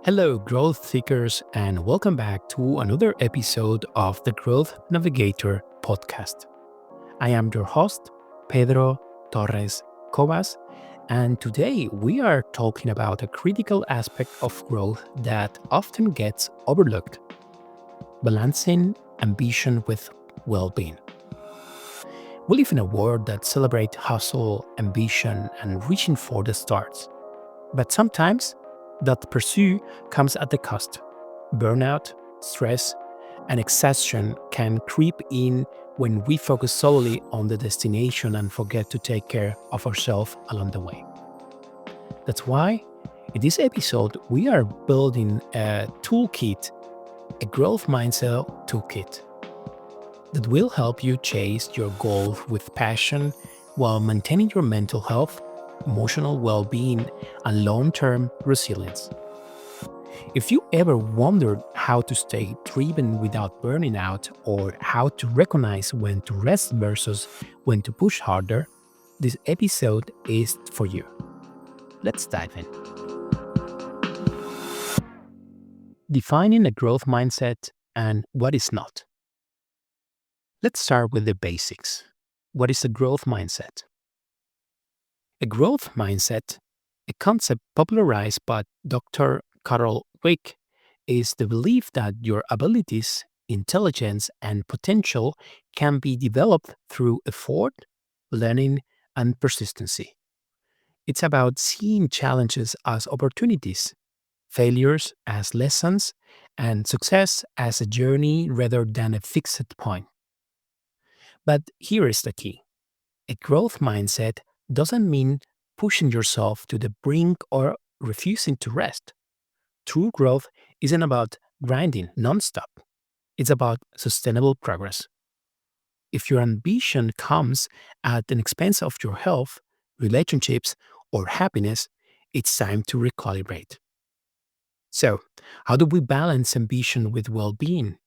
Hello, growth seekers, and welcome back to another episode of the Growth Navigator Podcast. I am your host, Pedro Torres Cobas, and today we are talking about a critical aspect of growth that often gets overlooked: balancing ambition with well being. We live in a world that celebrates hustle, ambition, and reaching for the stars. But sometimes that pursuit comes at the cost. Burnout, stress, and exhaustion can creep in when we focus solely on the destination and forget to take care of ourselves along the way. That's why in this episode, we are building a toolkit, a growth mindset toolkit that will help you chase your goals with passion while maintaining your mental health, emotional well being, and long term resilience. If you ever wondered how to stay driven without burning out or how to recognize when to rest versus when to push harder, this episode is for you. Let's dive in. Defining a growth mindset and what is not. Let's start with the basics. What is a growth mindset? A growth mindset, a concept popularized by Dr. Carol Dweck, is the belief that your abilities, intelligence, and potential can be developed through effort, learning, and persistency. It's about seeing challenges as opportunities, failures as lessons, and success as a journey rather than a fixed point. But here is the key: a growth mindset doesn't mean pushing yourself to the brink or refusing to rest. True growth isn't about grinding nonstop. It's about sustainable progress. If your ambition comes at the expense of your health, relationships, or happiness, it's time to recalibrate. So, how do we balance ambition with well being?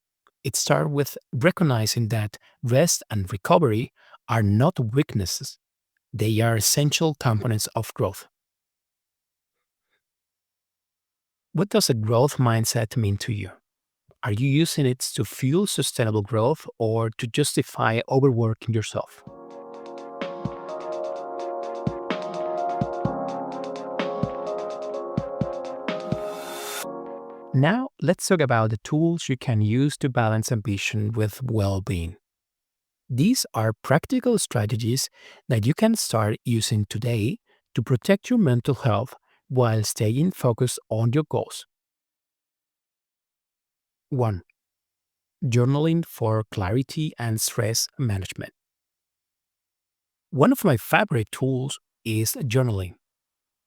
It starts with recognizing that rest and recovery are not weaknesses, they are essential components of growth. What does a growth mindset mean to you? Are you using it to fuel sustainable growth or to justify overworking yourself? Now, let's talk about the tools you can use to balance ambition with well being. These are practical strategies that you can start using today to protect your mental health while staying focused on your goals. 1. Journaling for clarity and stress management. One of my favorite tools is journaling.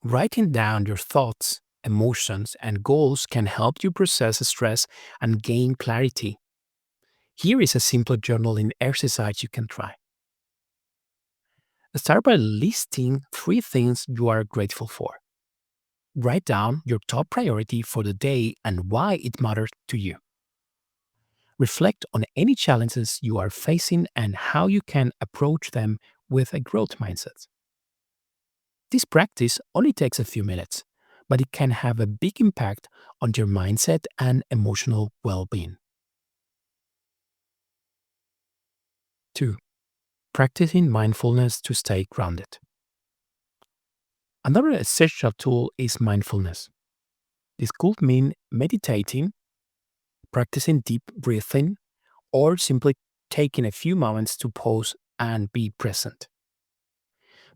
Writing down your thoughts, emotions, and goals can help you process stress and gain clarity. Here is a simple journaling exercise you can try. Start by listing 3 things you are grateful for. Write down your top priority for the day and why it matters to you. Reflect on any challenges you are facing and how you can approach them with a growth mindset. This practice only takes a few minutes, but it can have a big impact on your mindset and emotional well being. 2. Practicing mindfulness to stay grounded. Another essential tool is mindfulness. This could mean meditating, practicing deep breathing, or simply taking a few moments to pause and be present.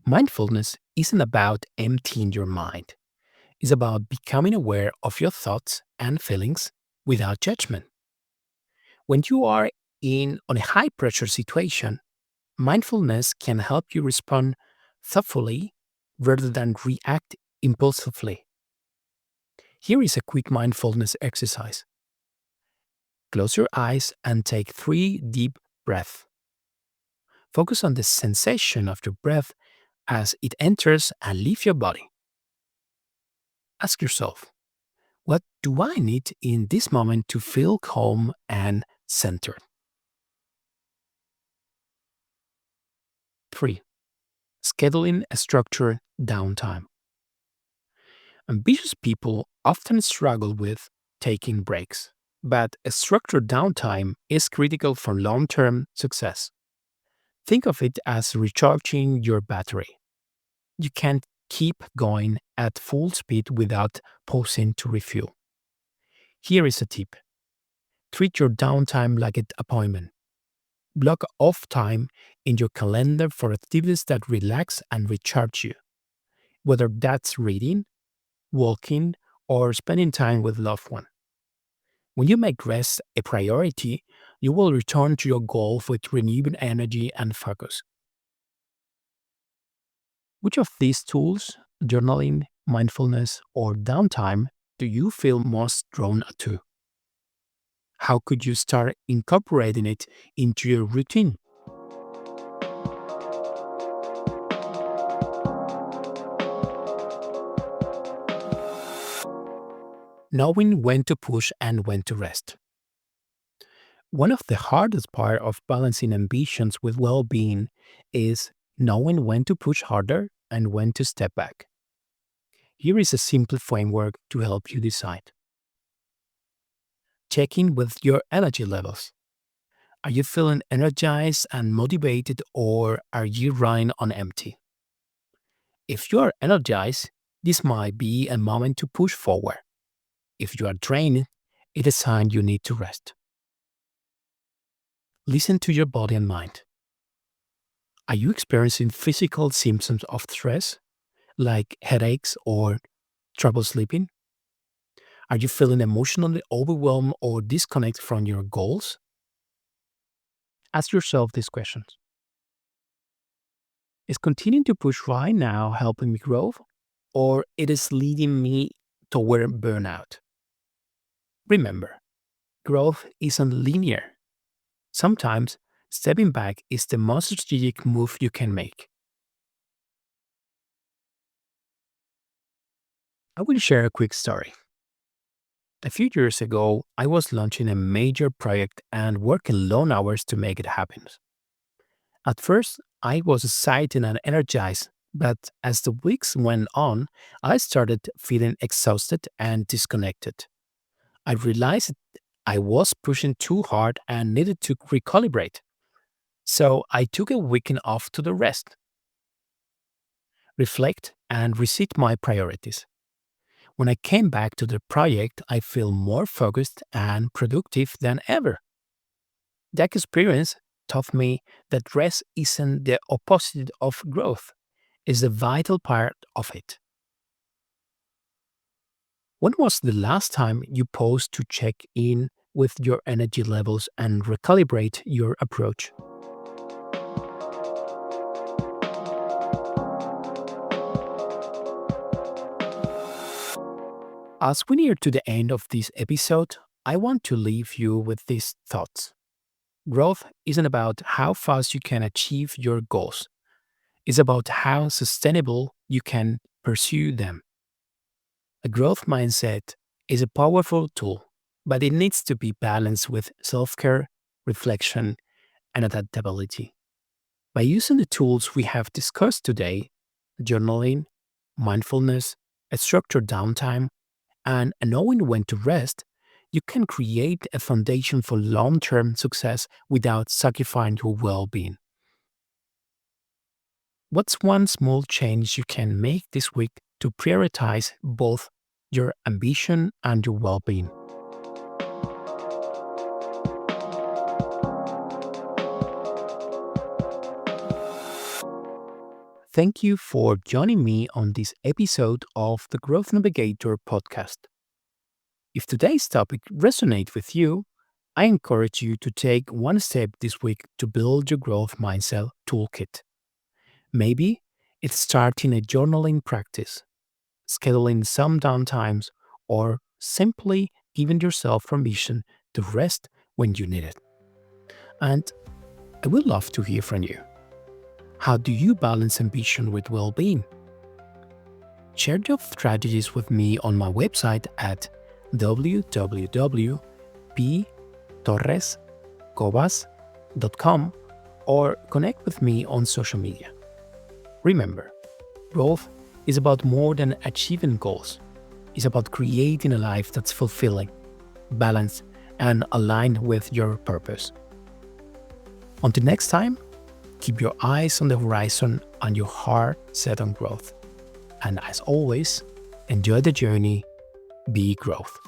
Mindfulness isn't about emptying your mind. It's about becoming aware of your thoughts and feelings without judgment. When you are in on a high pressure situation, mindfulness can help you respond thoughtfully rather than react impulsively. Here is a quick mindfulness exercise. Close your eyes and take 3 deep breaths. Focus on the sensation of your breath as it enters and leaves your body. Ask yourself, what do I need in this moment to feel calm and centered? 3. Scheduling a structured downtime. Ambitious people often struggle with taking breaks, but a structured downtime is critical for long-term success. Think of it as recharging your battery. You can't keep going at full speed without pausing to refuel. Here is a tip. Treat your downtime like an appointment. Block off time in your calendar for activities that relax and recharge you, whether that's reading, walking, or spending time with loved one. When you make rest a priority, you will return to your goal with renewed energy and focus. Which of these tools, journaling, mindfulness, or downtime, do you feel most drawn to? How could you start incorporating it into your routine? Knowing when to push and when to rest. One of the hardest parts of balancing ambitions with well-being is knowing when to push harder and when to step back. Here is a simple framework to help you decide. Check in with your energy levels. Are you feeling energized and motivated, or are you running on empty? If you are energized, this might be a moment to push forward. If you are drained, it is a sign you need to rest. Listen to your body and mind. Are you experiencing physical symptoms of stress, like headaches or trouble sleeping? Are you feeling emotionally overwhelmed or disconnected from your goals? Ask yourself these questions. Is continuing to push right now helping me grow, or it is leading me toward burnout? Remember, growth isn't linear. Sometimes stepping back is the most strategic move you can make. I will share a quick story. A few years ago, I was launching a major project and working long hours to make it happen. At first, I was excited and energized, but as the weeks went on, I started feeling exhausted and disconnected. I realized I was pushing too hard and needed to recalibrate. So I took a weekend off to the rest, reflect, and reset my priorities. When I came back to the project, I feel more focused and productive than ever. That experience taught me that rest isn't the opposite of growth, it's a vital part of it. When was the last time you paused to check in with your energy levels and recalibrate your approach? As we near to the end of this episode, I want to leave you with these thoughts. Growth isn't about how fast you can achieve your goals. It's about how sustainable you can pursue them. A growth mindset is a powerful tool, but it needs to be balanced with self-care, reflection, and adaptability. By using the tools we have discussed today, journaling, mindfulness, a structured downtime, and knowing when to rest, you can create a foundation for long-term success without sacrificing your well-being. What's one small change you can make this week to prioritize both your ambition and your well-being? Thank you for joining me on this episode of the Growth Navigator podcast. If today's topic resonates with you, I encourage you to take one step this week to build your growth mindset toolkit. Maybe it's starting a journaling practice, scheduling some downtimes, or simply giving yourself permission to rest when you need it. And I would love to hear from you. How do you balance ambition with well-being? Share your strategies with me on my website at www.ptorrescobas.com or connect with me on social media. Remember, growth is about more than achieving goals. is about creating a life that's fulfilling, balanced, and aligned with your purpose. Until next time, keep your eyes on the horizon and your heart set on growth. And as always, enjoy the journey, be growth.